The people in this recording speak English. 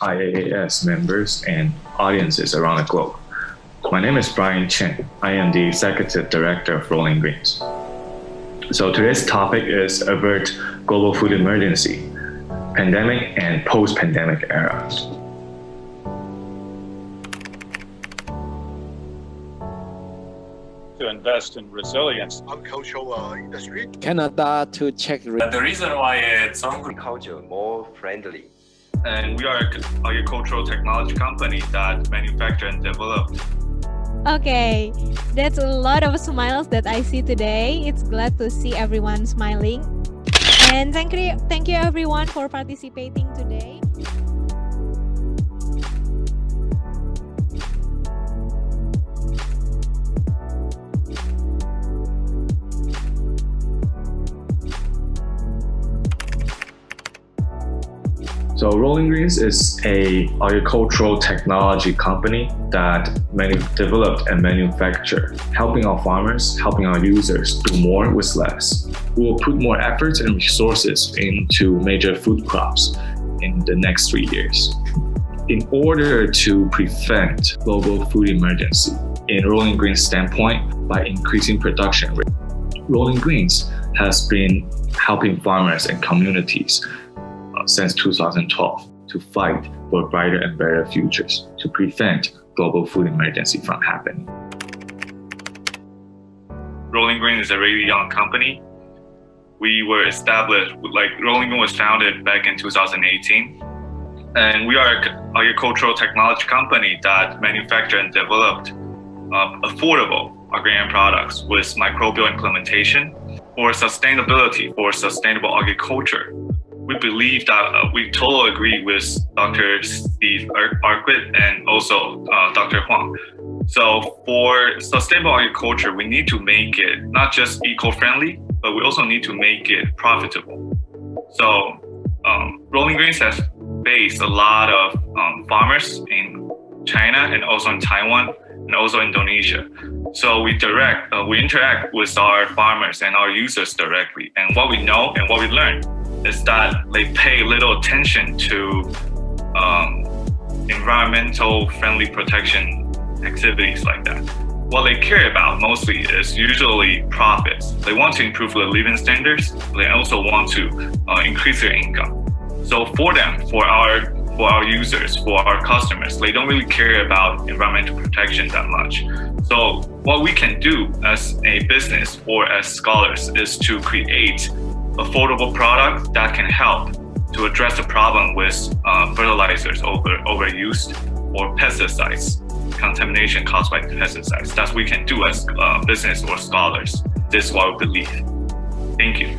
IAIC members and audiences around the globe. My name is Brian Chen. I am the Executive Director of rollinggreens. So today's topic is avert global food emergency, pandemic and post-pandemic era. To invest in resilience. Agricultural industry. Canada to check. The reason why it's agriculture more friendly. And we are an agricultural technology company that manufacture and develop. Okay, that's a lot of smiles that I see today. It's glad to see everyone smiling. And thank you everyone for participating today. So rollinggreens is an agricultural technology company that developed and manufacture, helping our farmers, helping our users do more with less. We will put more efforts and resources into major food crops in the next 3 years. In order to prevent global food emergency, in rollinggreens standpoint, by increasing production rate, rollinggreens has been helping farmers and communities since 2012 to fight for brighter and better futures to prevent global food emergency from happening. rollinggreens is a really young company. We were established, rollinggreens was founded back in 2018. And we are an agricultural technology company that manufacture and developed affordable agrarian products with microbial implementation for sustainability, for sustainable agriculture. We believe that we totally agree with Dr. Steve Arquette and also Dr. Huang. So for sustainable agriculture, we need to make it not just eco-friendly, but we also need to make it profitable. So rollinggreens has faced a lot of farmers in China and also in Taiwan and also Indonesia. So we interact with our farmers and our users directly. And what we know and what we learn is that they pay little attention to environmental friendly protection activities like that. What they care about mostly is usually profits. They want to improve their living standards. They also want to increase their income. So for them, for our users, for our customers, they don't really care about environmental protection that much. So what we can do as a business or as scholars is to create affordable products that can help to address the problem with fertilizers overuse or pesticides, contamination caused by pesticides. That's what we can do as business or scholars. This is what we believe. Thank you.